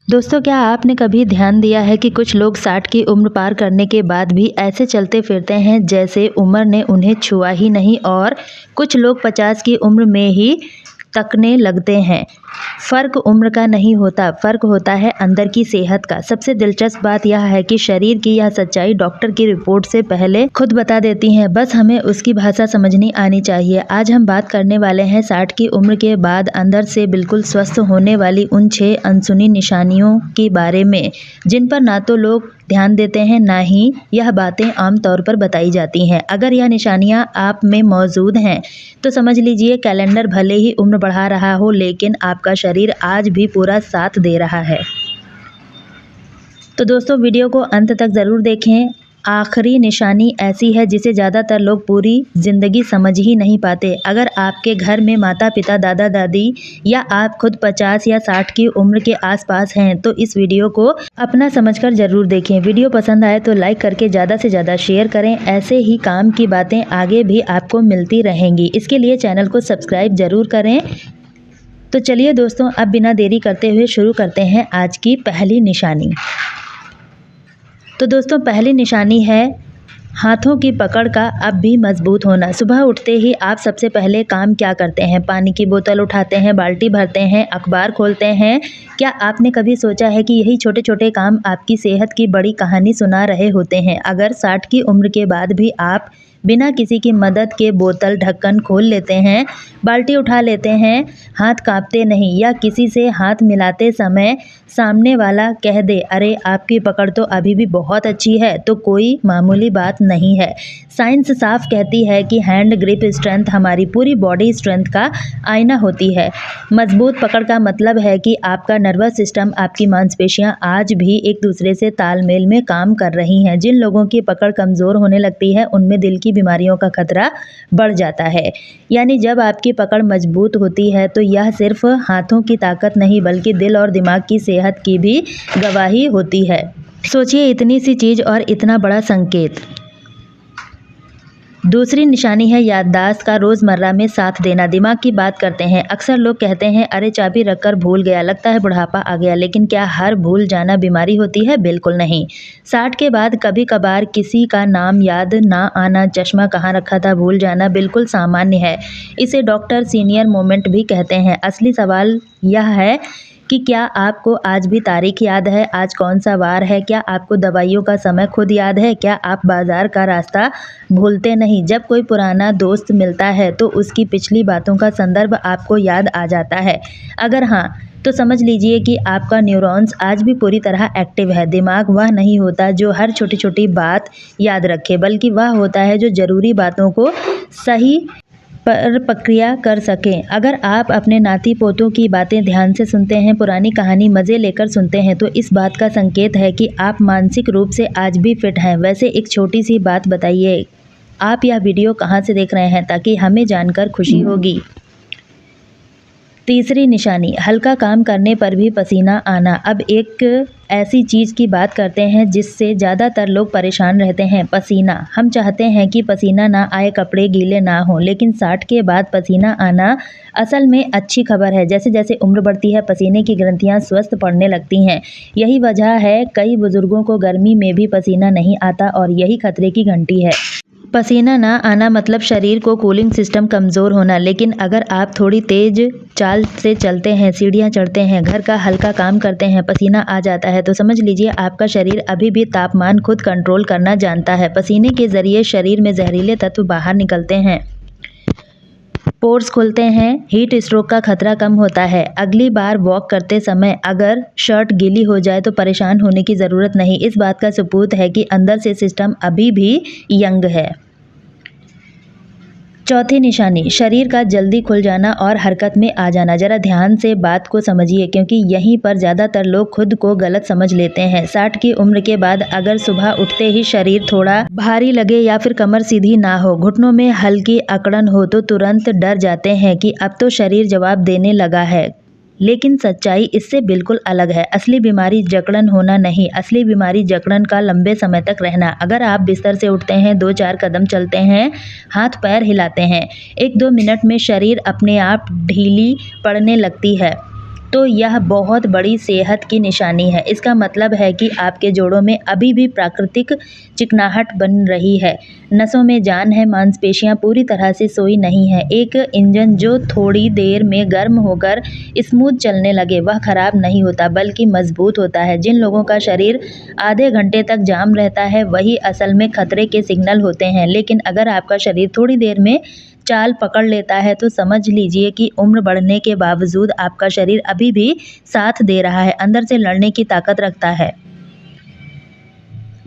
दोस्तों, क्या आपने कभी ध्यान दिया है कि कुछ लोग 60 की उम्र पार करने के बाद भी ऐसे चलते फिरते हैं जैसे उम्र ने उन्हें छुआ ही नहीं, और कुछ लोग 50 की उम्र में ही तकने लगते हैं। फ़र्क उम्र का नहीं होता, फ़र्क होता है अंदर की सेहत का। सबसे दिलचस्प बात यह है कि शरीर की यह सच्चाई डॉक्टर की रिपोर्ट से पहले खुद बता देती है, बस हमें उसकी भाषा समझनी आनी चाहिए। आज हम बात करने वाले हैं 60 की उम्र के बाद अंदर से बिल्कुल स्वस्थ होने वाली उन 6 अनसुनी निशानियों के बारे में, जिन पर ना तो लोग ध्यान देते हैं, ना ही यह बातें आम तौर पर बताई जाती हैं। अगर यह निशानियां आप में मौजूद हैं तो समझ लीजिए कैलेंडर भले ही उम्र बढ़ा रहा हो, लेकिन आपका शरीर आज भी पूरा साथ दे रहा है। तो दोस्तों, वीडियो को अंत तक ज़रूर देखें। आखिरी निशानी ऐसी है जिसे ज़्यादातर लोग पूरी ज़िंदगी समझ ही नहीं पाते। अगर आपके घर में माता पिता, दादा दादी या आप खुद 50 या 60 की उम्र के आसपास हैं तो इस वीडियो को अपना समझकर ज़रूर देखें। वीडियो पसंद आए तो लाइक करके ज़्यादा से ज़्यादा शेयर करें। ऐसे ही काम की बातें आगे भी आपको मिलती रहेंगी। इसके लिए चैनल को सब्सक्राइब ज़रूर करें। तो चलिए दोस्तों, अब बिना देरी करते हुए शुरू करते हैं आज की पहली निशानी। तो दोस्तों, पहली निशानी है हाथों की पकड़ का अब भी मजबूत होना। सुबह उठते ही आप सबसे पहले काम क्या करते हैं? पानी की बोतल उठाते हैं, बाल्टी भरते हैं, अखबार खोलते हैं। क्या आपने कभी सोचा है कि यही छोटे छोटे काम आपकी सेहत की बड़ी कहानी सुना रहे होते हैं? अगर 60 की उम्र के बाद भी आप बिना किसी की मदद के बोतल ढक्कन खोल लेते हैं, बाल्टी उठा लेते हैं, हाथ कांपते नहीं, या किसी से हाथ मिलाते समय सामने वाला कह दे, अरे आपकी पकड़ तो अभी भी बहुत अच्छी है, तो कोई मामूली बात नहीं है। साइंस साफ कहती है कि हैंड ग्रिप स्ट्रेंथ हमारी पूरी बॉडी स्ट्रेंथ का आईना होती है। मजबूत पकड़ का मतलब है कि आपका नर्वस सिस्टम, आपकी मांसपेशियां आज भी एक दूसरे से तालमेल में काम कर रही हैं। जिन लोगों की पकड़ कमज़ोर होने लगती है उनमें दिल की बीमारियों का खतरा बढ़ जाता है। यानी जब आपकी पकड़ मजबूत होती है तो यह सिर्फ हाथों की ताकत नहीं बल्कि दिल और दिमाग की सेहत की भी गवाही होती है। सोचिए, इतनी सी चीज़ और इतना बड़ा संकेत। दूसरी निशानी है याददाश्त का रोज़मर्रा में साथ देना। दिमाग की बात करते हैं। अक्सर लोग कहते हैं, अरे चाबी रखकर भूल गया, लगता है बुढ़ापा आ गया। लेकिन क्या हर भूल जाना बीमारी होती है? बिल्कुल नहीं। 60 के बाद कभी कभार किसी का नाम याद ना आना, चश्मा कहाँ रखा था भूल जाना बिल्कुल सामान्य है। इसे डॉक्टर सीनियर मोमेंट भी कहते हैं। असली सवाल यह है कि क्या आपको आज भी तारीख याद है? आज कौन सा वार है? क्या आपको दवाइयों का समय खुद याद है? क्या आप बाजार का रास्ता भूलते नहीं? जब कोई पुराना दोस्त मिलता है तो उसकी पिछली बातों का संदर्भ आपको याद आ जाता है? अगर हाँ, तो समझ लीजिए कि आपका न्यूरॉन्स आज भी पूरी तरह एक्टिव है। दिमाग वह नहीं होता जो हर छोटी छोटी बात याद रखे, बल्कि वह होता है जो ज़रूरी बातों को सही पर प्रक्रिया कर सकें। अगर आप अपने नाती पोतों की बातें ध्यान से सुनते हैं, पुरानी कहानी मज़े लेकर सुनते हैं, तो इस बात का संकेत है कि आप मानसिक रूप से आज भी फिट हैं। वैसे एक छोटी सी बात बताइए, आप यह वीडियो कहाँ से देख रहे हैं ताकि हमें जानकर खुशी होगी। तीसरी निशानी, हल्का काम करने पर भी पसीना आना। अब एक ऐसी चीज़ की बात करते हैं जिससे ज़्यादातर लोग परेशान रहते हैं, पसीना। हम चाहते हैं कि पसीना ना आए, कपड़े गीले ना हों, लेकिन 60 के बाद पसीना आना असल में अच्छी खबर है। जैसे जैसे उम्र बढ़ती है पसीने की ग्रंथियां स्वस्थ पड़ने लगती हैं। यही वजह है कई बुजुर्गों को गर्मी में भी पसीना नहीं आता, और यही खतरे की घंटी है। पसीना ना आना मतलब शरीर को कूलिंग सिस्टम कमज़ोर होना। लेकिन अगर आप थोड़ी तेज चाल से चलते हैं, सीढ़ियाँ चढ़ते हैं, घर का हल्का काम करते हैं, पसीना आ जाता है, तो समझ लीजिए आपका शरीर अभी भी तापमान खुद कंट्रोल करना जानता है। पसीने के ज़रिए शरीर में जहरीले तत्व बाहर निकलते हैं, पोर्स खुलते हैं, हीट स्ट्रोक का खतरा कम होता है। अगली बार वॉक करते समय अगर शर्ट गीली हो जाए तो परेशान होने की ज़रूरत नहीं। इस बात का सबूत है कि अंदर से सिस्टम अभी भी यंग है। चौथी निशानी, शरीर का जल्दी खुल जाना और हरकत में आ जाना। जरा ध्यान से बात को समझिए, क्योंकि यहीं पर ज़्यादातर लोग खुद को गलत समझ लेते हैं। 60 की उम्र के बाद अगर सुबह उठते ही शरीर थोड़ा भारी लगे या फिर कमर सीधी ना हो, घुटनों में हल्की अकड़न हो, तो तुरंत डर जाते हैं कि अब तो शरीर जवाब देने लगा है। लेकिन सच्चाई इससे बिल्कुल अलग है। असली बीमारी जकड़न होना नहीं, असली बीमारी जकड़न का लंबे समय तक रहना। अगर आप बिस्तर से उठते हैं, 2-4 कदम चलते हैं, हाथ पैर हिलाते हैं, 1-2 मिनट में शरीर अपने आप ढीली पड़ने लगती है। तो यह बहुत बड़ी सेहत की निशानी है। इसका मतलब है कि आपके जोड़ों में अभी भी प्राकृतिक चिकनाहट बन रही है, नसों में जान है, मांसपेशियां पूरी तरह से सोई नहीं है। एक इंजन जो थोड़ी देर में गर्म होकर स्मूथ चलने लगे वह खराब नहीं होता बल्कि मजबूत होता है। जिन लोगों का शरीर आधे घंटे तक जाम रहता है वही असल में खतरे के सिग्नल होते हैं। लेकिन अगर आपका शरीर थोड़ी देर में चाल पकड़ लेता है तो समझ लीजिए कि उम्र बढ़ने के बावजूद आपका शरीर अभी भी साथ दे रहा है, अंदर से लड़ने की ताकत रखता है।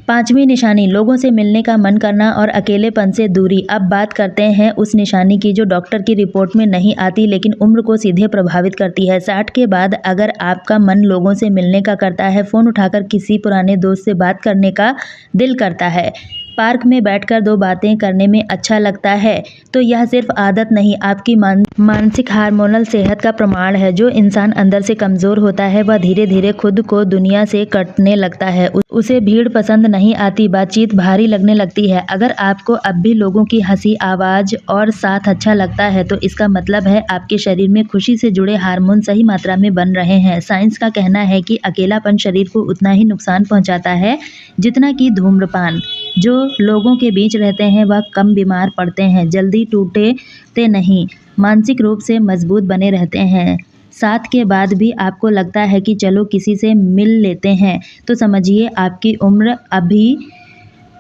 5वीं निशानी, लोगों से मिलने का मन करना और अकेलेपन से दूरी। अब बात करते हैं उस निशानी की जो डॉक्टर की रिपोर्ट में नहीं आती लेकिन उम्र को सीधे प्रभावित करती है। 60 के बाद अगर आपका मन लोगों से मिलने का करता है, फ़ोन उठाकर किसी पुराने दोस्त से बात करने का दिल करता है, पार्क में बैठकर 2 बातें करने में अच्छा लगता है, तो यह सिर्फ आदत नहीं आपकी मानसिक हार्मोनल सेहत का प्रमाण है। जो इंसान अंदर से कमज़ोर होता है वह धीरे धीरे खुद को दुनिया से कटने लगता है। उसे भीड़ पसंद नहीं आती, बातचीत भारी लगने लगती है। अगर आपको अब भी लोगों की हंसी, आवाज़ और साथ अच्छा लगता है तो इसका मतलब है आपके शरीर में खुशी से जुड़े हार्मोन सही मात्रा में बन रहे हैं। साइंस का कहना है कि अकेलापन शरीर को उतना ही नुकसान पहुंचाता है जितना कि धूम्रपान। जो लोगों के बीच रहते हैं वह कम बीमार पड़ते हैं, जल्दी टूटते नहीं, मानसिक रूप से मजबूत बने रहते हैं। 7 के बाद भी आपको लगता है कि चलो किसी से मिल लेते हैं, तो समझिए आपकी उम्र अभी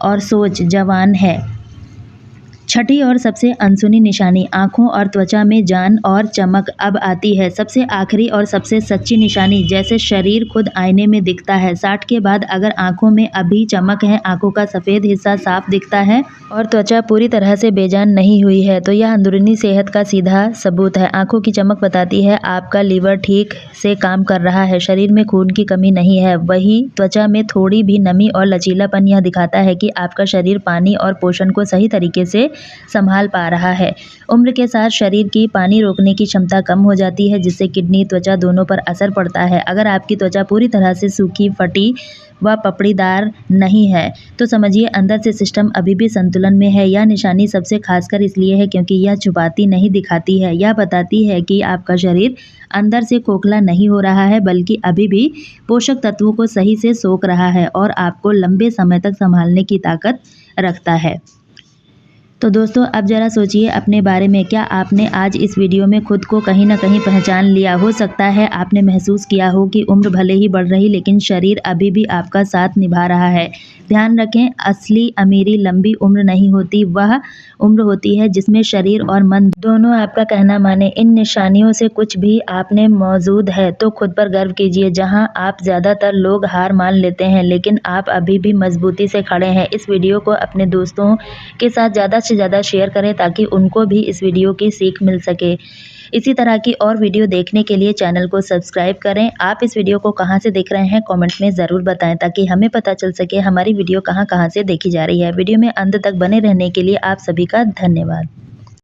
और सोच जवान है। 6ठी और सबसे अनसुनी निशानी, आँखों और त्वचा में जान और चमक अब आती है। सबसे आखिरी और सबसे सच्ची निशानी, जैसे शरीर खुद आईने में दिखता है। 60 के बाद अगर आँखों में अभी चमक है, आँखों का सफ़ेद हिस्सा साफ दिखता है और त्वचा पूरी तरह से बेजान नहीं हुई है, तो यह अंदरूनी सेहत का सीधा सबूत है। आँखों की चमक बताती है आपका लीवर ठीक से काम कर रहा है, शरीर में खून की कमी नहीं है। वही त्वचा में थोड़ी भी नमी और लचीलापन यह दिखाता है कि आपका शरीर पानी और पोषण को सही तरीके से संभाल पा रहा है। उम्र के साथ शरीर की पानी रोकने की क्षमता कम हो जाती है जिससे किडनी, त्वचा दोनों पर असर पड़ता है। अगर आपकी त्वचा पूरी तरह से सूखी, फटी व पपड़ीदार नहीं है तो समझिए अंदर से सिस्टम अभी भी संतुलन में है। यह निशानी सबसे खासकर इसलिए है क्योंकि यह छुपाती नहीं दिखाती है, यह बताती है कि आपका शरीर अंदर से खोखला नहीं हो रहा है बल्कि अभी भी पोषक तत्वों को सही से सोख रहा है और आपको लंबे समय तक संभालने की ताकत रखता है। तो दोस्तों अब ज़रा सोचिए अपने बारे में, क्या आपने आज इस वीडियो में खुद को कहीं ना कहीं पहचान लिया? हो सकता है आपने महसूस किया हो कि उम्र भले ही बढ़ रही लेकिन शरीर अभी भी आपका साथ निभा रहा है। ध्यान रखें, असली अमीरी लंबी उम्र नहीं होती, वह उम्र होती है जिसमें शरीर और मन दोनों आपका कहना माने। इन निशानियों से कुछ भी आपने मौजूद है तो खुद पर गर्व कीजिए। जहां आप ज़्यादातर लोग हार मान लेते हैं लेकिन आप अभी भी मजबूती से खड़े हैं। इस वीडियो को अपने दोस्तों के साथ ज़्यादा से ज़्यादा शेयर करें ताकि उनको भी इस वीडियो की सीख मिल सके। इसी तरह की और वीडियो देखने के लिए चैनल को सब्सक्राइब करें। आप इस वीडियो को कहां से देख रहे हैं कमेंट में ज़रूर बताएं ताकि हमें पता चल सके हमारी वीडियो कहां कहां से देखी जा रही है। वीडियो में अंत तक बने रहने के लिए आप सभी का धन्यवाद।